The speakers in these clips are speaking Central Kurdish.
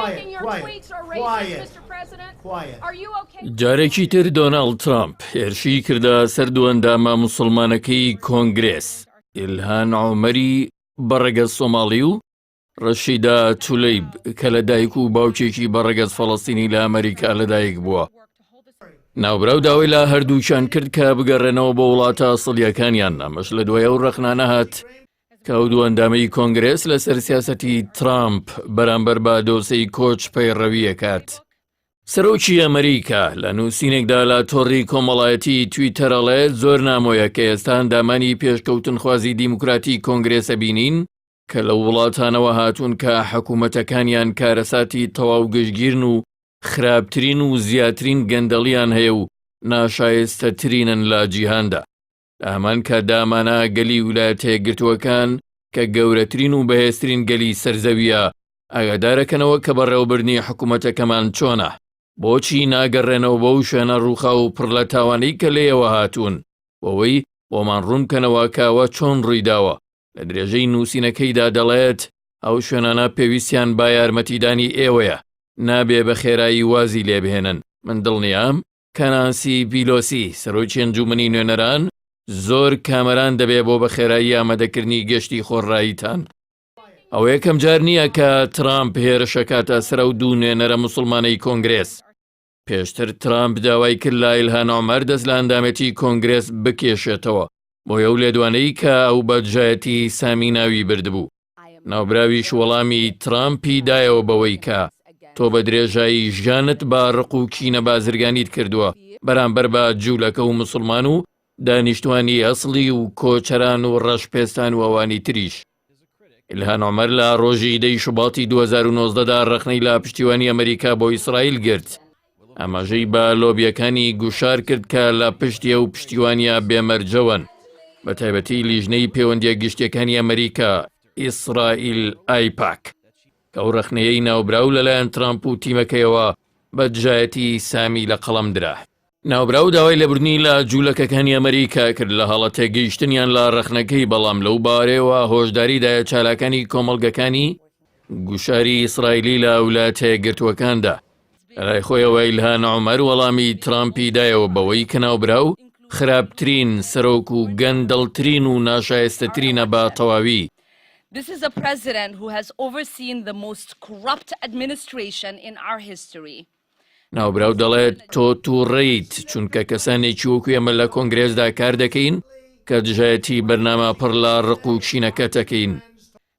thinking your tweets are racist, Mr. President? Are you okay? جارێکی تر دۆناڵد ترامپ هێرشی کردە سەر دووەندامە موسڵمانەکەی کۆنگرێس ئیلهان عومەری بەڕێگەز سۆماڵی و ڕەشیدا تولیب کە لەدایک و باوکێکی بەڕێگەز فەڵەستینی لە ئەمریکا لەدایک بووە. ناوبراو داوای لە هەردووچیان کرد کە بگەڕێنەوە بۆ وڵاتە ئەسڵیەکانیان نامەش لە دوایە و ڕەخنانە هات کە ئەو دووەندامەی کۆنگرێس لەسەر سیاسەتی ترامپ بەرامبەر بە دۆسەی کۆچ پەیڕەویەکات. سەرۆکی ئەمریکا لە نووسینێکدا لە تۆڕی کۆمەڵایەتی تویتەرەڵێت زۆر نامۆیە کە ئێستا ئەندامانی پێشکەوتنخوازی دیموکراتی کۆنگرێسە بینین کە لە وڵاتانەوە هاتوون کە حکوومەتەکانیان کارەساتی تەواو گشتگیرن و خراپترین و زیاترین گەندەڵیان هەیە و ناشایستەترینن لە جیهاندا. لە هەمان کاتدا ئەمانە گەلی ویلایەتە یەکگرتووەکان کە گەورەترین و بەهێزترین گەلی سەرزەویە ئاگادارەکەنەوە کە بەڕێوەبردنی حکوومەتەکەمان چۆنە. بۆچی ناگەڕێنەوە بەو شوێنە ڕووخا و پڕ لە تاوانەی کە لێەوە هاتوون بۆەوەی بۆمان ڕوونکەنەوە کاوە چۆن ڕوویداوە. لە درێژەی نووسینەکەیدا دەڵێت ئەو شوێنانە پێویستیان با یارمەتیدانی ئێوەیە نابێ بە خێرایی وازی لێبهێنن. من دڵنیام کە نانسی پیلۆسی سەرۆکی ئەنجومەنی نوێنەران زۆر کامەران دەبێ بۆ بە خێرایی ئامادەکردنی گەشتی خۆڕاییتان. ئەو یەکەم جار نییە کە ترامپ هێرشەکاتە سەر و دوو نوێنەرە موسڵمانەی کۆنگرێس. پێشتر ترامپ داوای کرد لە ئیلهان عومەر دەست لە ئەندامەتی کۆنگرێس بکێشێتەوە بۆ ئەو لێدوانەی کە ئەو بەجایەتی سامی ناوی بردبوو. ناوبراویش وەڵامی ترامپی دایەوە بەوەی کە تۆ بە درێژایی ژیانت با ڕق و کینە بازرگانیت کردووە بەرامبەر بە جوولەکە و موسڵمان و دانیشتوانی ئەسڵی و کۆچەران و ڕەشپێستان و ئەوانی تریش. ئیلهان عومەر لە ڕۆژی 10 شوباتی 2019دا ڕەخنەی لە پشتیوانی ئەمریکا بۆ ئیسرائیل گرت. ئەماژەی بە لۆبیەکانی گوشار کرد کە لە پشتیە و پشتیوانیە بێمەرجەون بە تایبەتی لیژنەی پەیوەندیە گشتیەکانی ئەمریکا ئیسرائیل ئایپاک کە ئەو ڕەخنەیەی ناوبراو لەلایەن ترامپ و تیمەکەیەوە بەجایەتی سامی لە قەڵەم درا. ناوبراو داوای لەبوردنی لە جوولەکەکانی ئەمریکا کرد لە هەڵە تێگەیشتنیان لە ڕەخنەکەی بەڵام لەو بارەوە هۆشداریدایە چالاکانی کۆمەڵگەکانی گوشاری ئیسرائیلی لە ویلایەتە یەکگرتووەکاندا. لای خۆیەوە ئیلهان عومەر وەڵامی ترامپی دایەوە بەوەی کە ناوبراو خراپترین سەرۆک و گەندەڵترین و ناشایستەترینە بە تەواوی. This is a president who has overseen the most corrupt administration in our history. ناوبراو دەڵێت تۆ تووڕێیت چونکە کەسانێکی وەکو ئێمە لە کۆنگرێسدا کار دەکەین کە دژایەتی بەرنامە پڕ لە ڕق و کشینەکەتەکەین.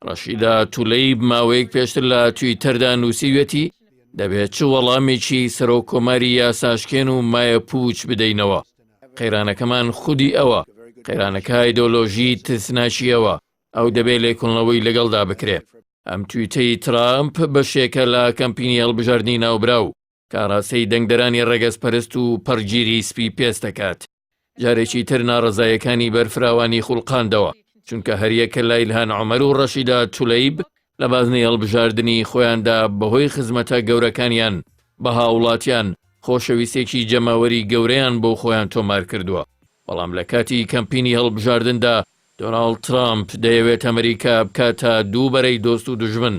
ڕەشیدا تولیب ماوەیەک پێشتر لە تویتەردا نووسیوێتی دەبێت چ وەڵامێکی سەرۆک کۆماری یاساشکێن و مایە پوچ بدەینەوە. قەیرانەکەمان خودی ئەوە، قەیرانەکە ئایدۆلۆژی ترسناچیەوە، ئەو دەبێت لێکۆڵنەوەی لەگەڵدا بکرێت. ئەم تویتەی ترامپ بەشێکە لە کەمپینی هەڵبژاردننی ناوبراو کە ڕاستەی دەنگدەرانی ڕێگەزپەرست و پەرگیری سپی پێست دەکات. جارێکی تر ناڕەزایەکانی بەرفراوانی خوڵقاندەوە چونکە هەریەکە لە ئیلهان عومەر و ڕەشیدا تولیب لە بازنەی هەڵبژاردننی خۆیاندا بەهۆی خزمەتە گەورەکانیان بە هاوڵاتیان خۆشەویستێکی جەماوەری گەورەیان بۆ خۆیان تۆمار کردووە. بەڵام لە کاتی کەمپینی هەڵبژاردندا دۆناڵد ترامپ دەیەوێت ئەمریکا بکاتە دووبەرەی دۆست و دژمن